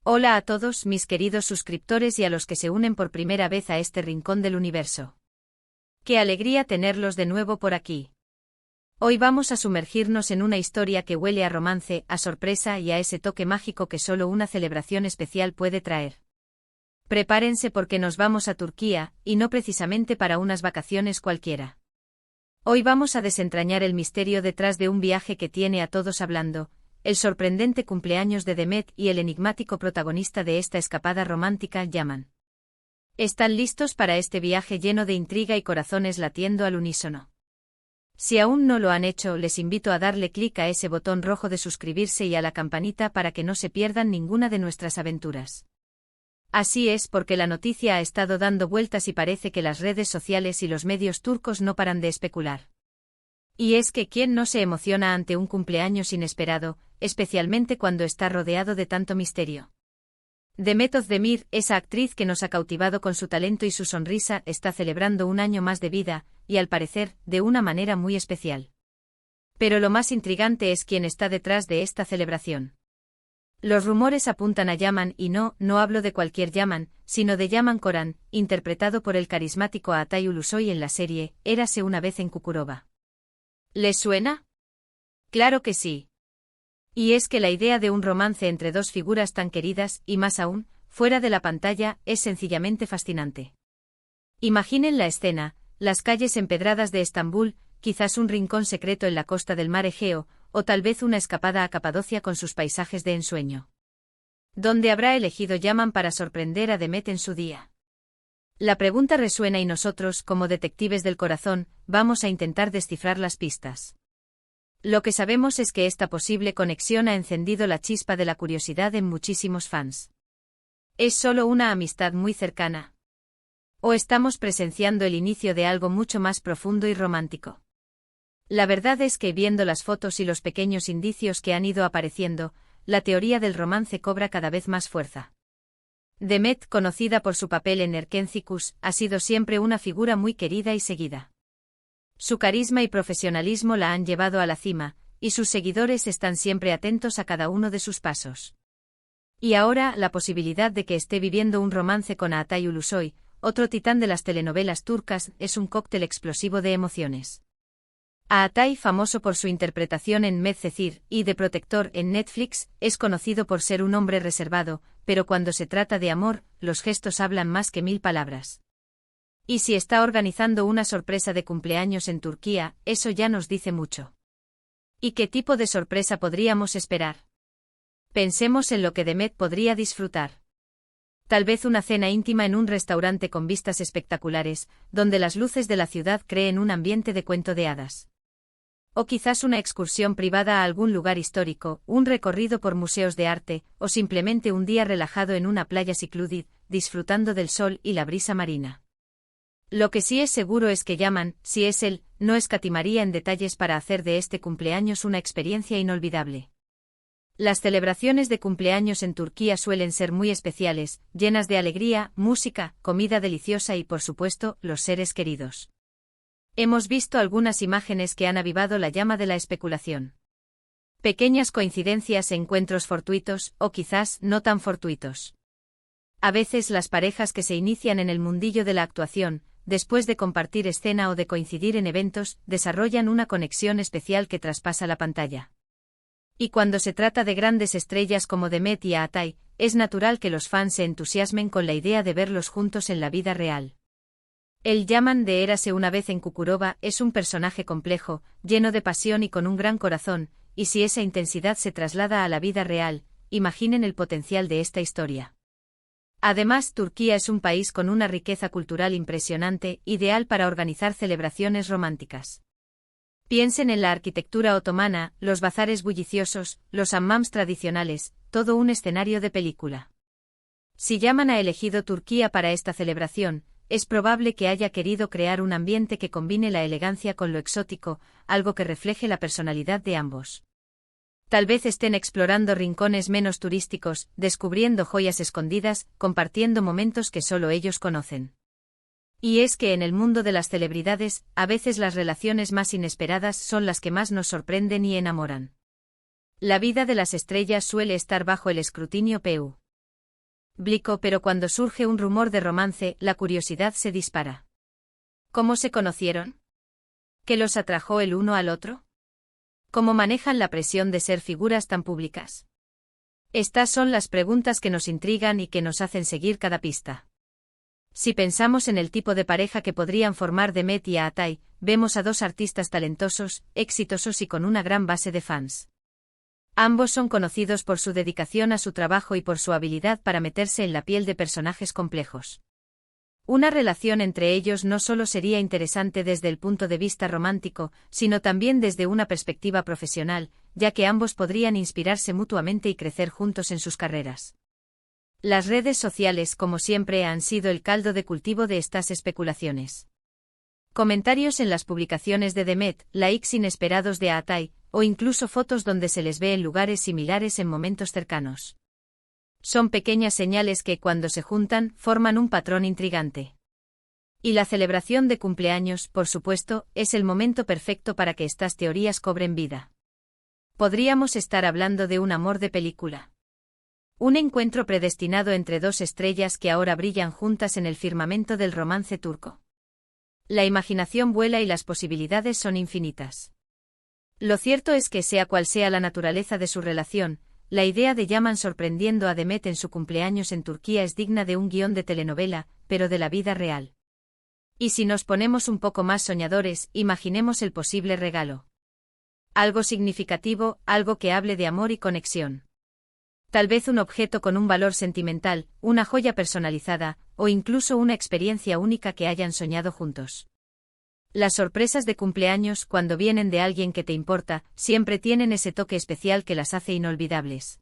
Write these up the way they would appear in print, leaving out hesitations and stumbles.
Hola a todos mis queridos suscriptores y a los que se unen por primera vez a este rincón del universo. ¡Qué alegría tenerlos de nuevo por aquí! Hoy vamos a sumergirnos en una historia que huele a romance, a sorpresa y a ese toque mágico que solo una celebración especial puede traer. Prepárense porque nos vamos a Turquía, y no precisamente para unas vacaciones cualquiera. Hoy vamos a desentrañar el misterio detrás de un viaje que tiene a todos hablando, el sorprendente cumpleaños de Demet y el enigmático protagonista de esta escapada romántica, Yaman. ¿Están listos para este viaje lleno de intriga y corazones latiendo al unísono? Si aún no lo han hecho, les invito a darle clic a ese botón rojo de suscribirse y a la campanita para que no se pierdan ninguna de nuestras aventuras. Así es porque la noticia ha estado dando vueltas y parece que las redes sociales y los medios turcos no paran de especular. Y es que ¿quién no se emociona ante un cumpleaños inesperado, especialmente cuando está rodeado de tanto misterio? Demet Özdemir, esa actriz que nos ha cautivado con su talento y su sonrisa, está celebrando un año más de vida, y al parecer, de una manera muy especial. Pero lo más intrigante es quién está detrás de esta celebración. Los rumores apuntan a Yaman y no hablo de cualquier Yaman, sino de Yaman Koran, interpretado por el carismático Atay Ulusoy en la serie Érase una vez en Cukurova. ¿Les suena? Claro que sí. Y es que la idea de un romance entre dos figuras tan queridas, y más aún, fuera de la pantalla, es sencillamente fascinante. Imaginen la escena, las calles empedradas de Estambul, quizás un rincón secreto en la costa del mar Egeo, o tal vez una escapada a Capadocia con sus paisajes de ensueño. ¿Dónde habrá elegido Yaman para sorprender a Demet en su día? La pregunta resuena y nosotros, como detectives del corazón, vamos a intentar descifrar las pistas. Lo que sabemos es que esta posible conexión ha encendido la chispa de la curiosidad en muchísimos fans. ¿Es solo una amistad muy cercana? ¿O estamos presenciando el inicio de algo mucho más profundo y romántico? La verdad es que viendo las fotos y los pequeños indicios que han ido apareciendo, la teoría del romance cobra cada vez más fuerza. Demet, conocida por su papel en Erkencikus, ha sido siempre una figura muy querida y seguida. Su carisma y profesionalismo la han llevado a la cima, y sus seguidores están siempre atentos a cada uno de sus pasos. Y ahora, la posibilidad de que esté viviendo un romance con Atay Ulusoy, otro titán de las telenovelas turcas, es un cóctel explosivo de emociones. Atay, famoso por su interpretación en Medcezir y de Protector en Netflix, es conocido por ser un hombre reservado, pero cuando se trata de amor, los gestos hablan más que 1000 palabras. Y si está organizando una sorpresa de cumpleaños en Turquía, eso ya nos dice mucho. ¿Y qué tipo de sorpresa podríamos esperar? Pensemos en lo que Demet podría disfrutar. Tal vez una cena íntima en un restaurante con vistas espectaculares, donde las luces de la ciudad creen un ambiente de cuento de hadas. O quizás una excursión privada a algún lugar histórico, un recorrido por museos de arte, o simplemente un día relajado en una playa secluded, disfrutando del sol y la brisa marina. Lo que sí es seguro es que Yaman, si es él, no escatimaría en detalles para hacer de este cumpleaños una experiencia inolvidable. Las celebraciones de cumpleaños en Turquía suelen ser muy especiales, llenas de alegría, música, comida deliciosa y, por supuesto, los seres queridos. Hemos visto algunas imágenes que han avivado la llama de la especulación. Pequeñas coincidencias, encuentros fortuitos, o quizás no tan fortuitos. A veces las parejas que se inician en el mundillo de la actuación, después de compartir escena o de coincidir en eventos, desarrollan una conexión especial que traspasa la pantalla. Y cuando se trata de grandes estrellas como Demet y Atay, es natural que los fans se entusiasmen con la idea de verlos juntos en la vida real. El Yaman de Érase una vez en Cukurova es un personaje complejo, lleno de pasión y con un gran corazón, y si esa intensidad se traslada a la vida real, imaginen el potencial de esta historia. Además, Turquía es un país con una riqueza cultural impresionante, ideal para organizar celebraciones románticas. Piensen en la arquitectura otomana, los bazares bulliciosos, los hammams tradicionales, todo un escenario de película. Si Yaman ha elegido Turquía para esta celebración, es probable que haya querido crear un ambiente que combine la elegancia con lo exótico, algo que refleje la personalidad de ambos. Tal vez estén explorando rincones menos turísticos, descubriendo joyas escondidas, compartiendo momentos que solo ellos conocen. Y es que en el mundo de las celebridades, a veces las relaciones más inesperadas son las que más nos sorprenden y enamoran. La vida de las estrellas suele estar bajo el escrutinio PU. Blico, pero cuando surge un rumor de romance, la curiosidad se dispara. ¿Cómo se conocieron? ¿Qué los atrajo el uno al otro? ¿Cómo manejan la presión de ser figuras tan públicas? Estas son las preguntas que nos intrigan y que nos hacen seguir cada pista. Si pensamos en el tipo de pareja que podrían formar Demet y Aatai, vemos a dos artistas talentosos, exitosos y con una gran base de fans. Ambos son conocidos por su dedicación a su trabajo y por su habilidad para meterse en la piel de personajes complejos. Una relación entre ellos no solo sería interesante desde el punto de vista romántico, sino también desde una perspectiva profesional, ya que ambos podrían inspirarse mutuamente y crecer juntos en sus carreras. Las redes sociales, como siempre, han sido el caldo de cultivo de estas especulaciones. Comentarios en las publicaciones de Demet, likes inesperados de Aatai, o incluso fotos donde se les ve en lugares similares en momentos cercanos. Son pequeñas señales que, cuando se juntan, forman un patrón intrigante. Y la celebración de cumpleaños, por supuesto, es el momento perfecto para que estas teorías cobren vida. Podríamos estar hablando de un amor de película. Un encuentro predestinado entre dos estrellas que ahora brillan juntas en el firmamento del romance turco. La imaginación vuela y las posibilidades son infinitas. Lo cierto es que, sea cual sea la naturaleza de su relación, la idea de Yaman sorprendiendo a Demet en su cumpleaños en Turquía es digna de un guión de telenovela, pero de la vida real. Y si nos ponemos un poco más soñadores, imaginemos el posible regalo. Algo significativo, algo que hable de amor y conexión. Tal vez un objeto con un valor sentimental, una joya personalizada, o incluso una experiencia única que hayan soñado juntos. Las sorpresas de cumpleaños, cuando vienen de alguien que te importa, siempre tienen ese toque especial que las hace inolvidables.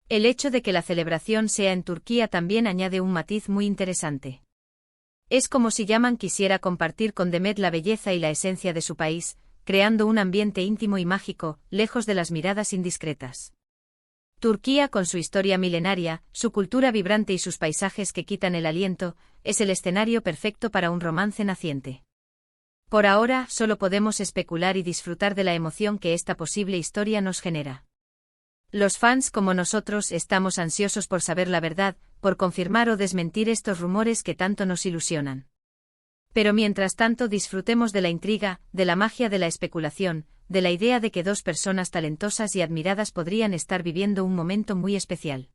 El hecho de que la celebración sea en Turquía también añade un matiz muy interesante. Es como si Yaman quisiera compartir con Demet la belleza y la esencia de su país, creando un ambiente íntimo y mágico, lejos de las miradas indiscretas. Turquía, con su historia milenaria, su cultura vibrante y sus paisajes que quitan el aliento, es el escenario perfecto para un romance naciente. Por ahora, solo podemos especular y disfrutar de la emoción que esta posible historia nos genera. Los fans como nosotros estamos ansiosos por saber la verdad, por confirmar o desmentir estos rumores que tanto nos ilusionan. Pero mientras tanto disfrutemos de la intriga, de la magia de la especulación, de la idea de que dos personas talentosas y admiradas podrían estar viviendo un momento muy especial.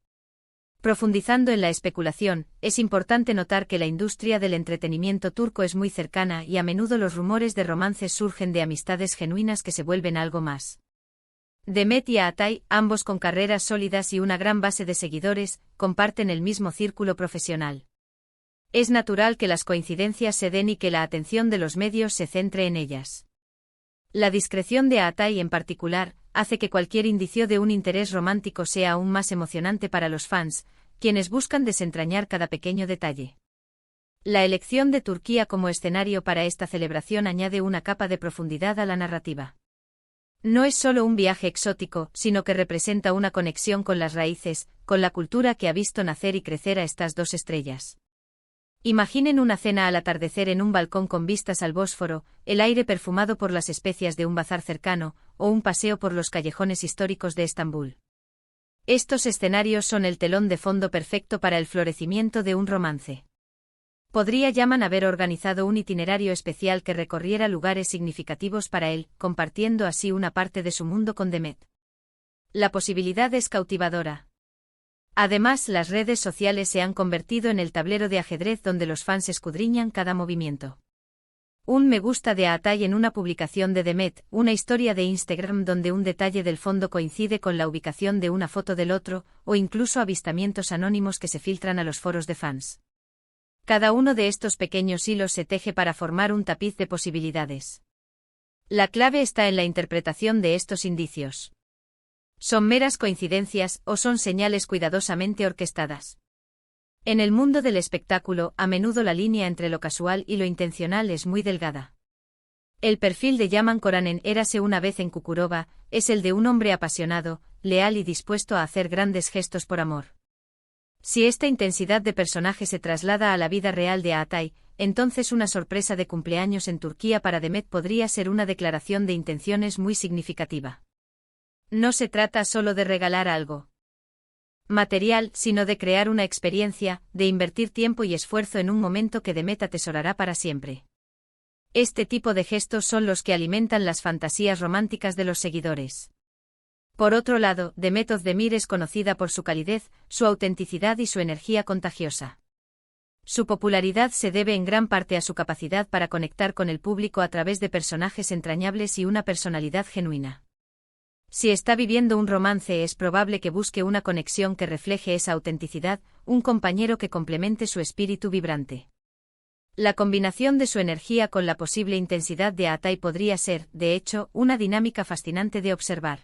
Profundizando en la especulación, es importante notar que la industria del entretenimiento turco es muy cercana y a menudo los rumores de romances surgen de amistades genuinas que se vuelven algo más. Demet y Aatai, ambos con carreras sólidas y una gran base de seguidores, comparten el mismo círculo profesional. Es natural que las coincidencias se den y que la atención de los medios se centre en ellas. La discreción de Aatai en particular, hace que cualquier indicio de un interés romántico sea aún más emocionante para los fans, quienes buscan desentrañar cada pequeño detalle. La elección de Turquía como escenario para esta celebración añade una capa de profundidad a la narrativa. No es solo un viaje exótico, sino que representa una conexión con las raíces, con la cultura que ha visto nacer y crecer a estas dos estrellas. Imaginen una cena al atardecer en un balcón con vistas al Bósforo, el aire perfumado por las especias de un bazar cercano, o un paseo por los callejones históricos de Estambul. Estos escenarios son el telón de fondo perfecto para el florecimiento de un romance. Podría Yaman haber organizado un itinerario especial que recorriera lugares significativos para él, compartiendo así una parte de su mundo con Demet. La posibilidad es cautivadora. Además, las redes sociales se han convertido en el tablero de ajedrez donde los fans escudriñan cada movimiento. Un me gusta de Aatai en una publicación de Demet, una historia de Instagram donde un detalle del fondo coincide con la ubicación de una foto del otro, o incluso avistamientos anónimos que se filtran a los foros de fans. Cada uno de estos pequeños hilos se teje para formar un tapiz de posibilidades. La clave está en la interpretación de estos indicios. ¿Son meras coincidencias o son señales cuidadosamente orquestadas? En el mundo del espectáculo, a menudo la línea entre lo casual y lo intencional es muy delgada. El perfil de Yaman Koranen érase una vez en Cukurova, es el de un hombre apasionado, leal y dispuesto a hacer grandes gestos por amor. Si esta intensidad de personaje se traslada a la vida real de Aatai, entonces una sorpresa de cumpleaños en Turquía para Demet podría ser una declaración de intenciones muy significativa. No se trata solo de regalar algo. material, sino de crear una experiencia, de invertir tiempo y esfuerzo en un momento que Demet atesorará para siempre. Este tipo de gestos son los que alimentan las fantasías románticas de los seguidores. Por otro lado, Demet Özdemir es conocida por su calidez, su autenticidad y su energía contagiosa. Su popularidad se debe en gran parte a su capacidad para conectar con el público a través de personajes entrañables y una personalidad genuina. Si está viviendo un romance, es probable que busque una conexión que refleje esa autenticidad, un compañero que complemente su espíritu vibrante. La combinación de su energía con la posible intensidad de Atay podría ser, de hecho, una dinámica fascinante de observar.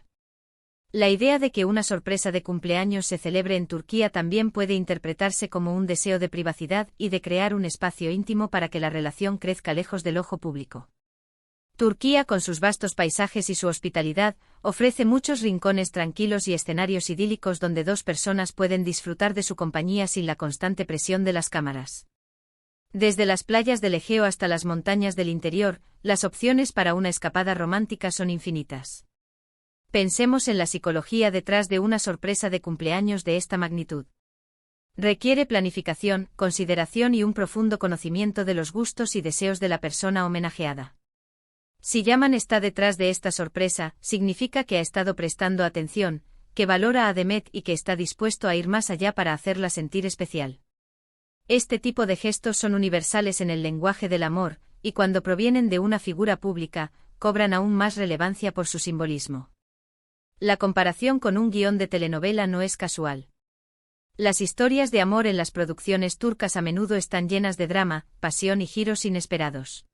La idea de que una sorpresa de cumpleaños se celebre en Turquía también puede interpretarse como un deseo de privacidad y de crear un espacio íntimo para que la relación crezca lejos del ojo público. Turquía, con sus vastos paisajes y su hospitalidad, ofrece muchos rincones tranquilos y escenarios idílicos donde dos personas pueden disfrutar de su compañía sin la constante presión de las cámaras. Desde las playas del Egeo hasta las montañas del interior, las opciones para una escapada romántica son infinitas. Pensemos en la psicología detrás de una sorpresa de cumpleaños de esta magnitud. Requiere planificación, consideración y un profundo conocimiento de los gustos y deseos de la persona homenajeada. Si Yaman está detrás de esta sorpresa, significa que ha estado prestando atención, que valora a Demet y que está dispuesto a ir más allá para hacerla sentir especial. Este tipo de gestos son universales en el lenguaje del amor, y cuando provienen de una figura pública, cobran aún más relevancia por su simbolismo. La comparación con un guión de telenovela no es casual. Las historias de amor en las producciones turcas a menudo están llenas de drama, pasión y giros inesperados.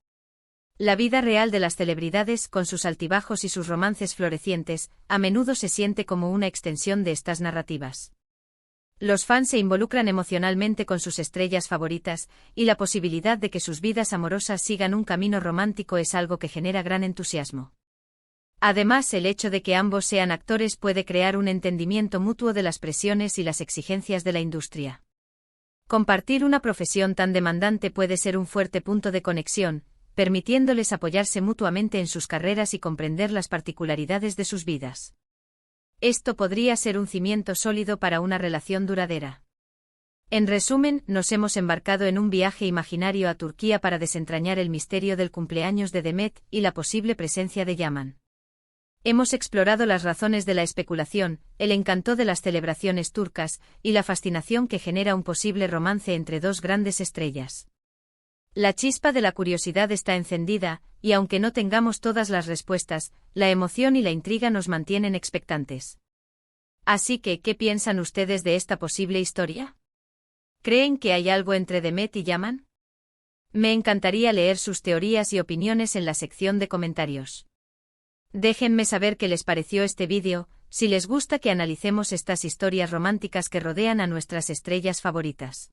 La vida real de las celebridades, con sus altibajos y sus romances florecientes, a menudo se siente como una extensión de estas narrativas. Los fans se involucran emocionalmente con sus estrellas favoritas, y la posibilidad de que sus vidas amorosas sigan un camino romántico es algo que genera gran entusiasmo. Además, el hecho de que ambos sean actores puede crear un entendimiento mutuo de las presiones y las exigencias de la industria. Compartir una profesión tan demandante puede ser un fuerte punto de conexión, permitiéndoles apoyarse mutuamente en sus carreras y comprender las particularidades de sus vidas. Esto podría ser un cimiento sólido para una relación duradera. En resumen, nos hemos embarcado en un viaje imaginario a Turquía para desentrañar el misterio del cumpleaños de Demet y la posible presencia de Yaman. Hemos explorado las razones de la especulación, el encanto de las celebraciones turcas, y la fascinación que genera un posible romance entre dos grandes estrellas. La chispa de la curiosidad está encendida, y aunque no tengamos todas las respuestas, la emoción y la intriga nos mantienen expectantes. Así que, ¿qué piensan ustedes de esta posible historia? ¿Creen que hay algo entre Demet y Yaman? Me encantaría leer sus teorías y opiniones en la sección de comentarios. Déjenme saber qué les pareció este vídeo, si les gusta que analicemos estas historias románticas que rodean a nuestras estrellas favoritas.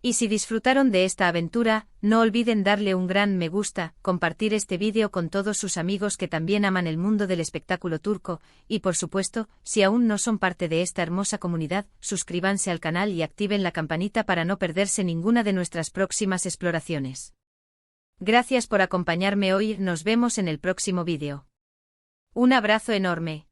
Y si disfrutaron de esta aventura, no olviden darle un gran me gusta, compartir este vídeo con todos sus amigos que también aman el mundo del espectáculo turco, y por supuesto, si aún no son parte de esta hermosa comunidad, suscríbanse al canal y activen la campanita para no perderse ninguna de nuestras próximas exploraciones. Gracias por acompañarme hoy, nos vemos en el próximo vídeo. Un abrazo enorme.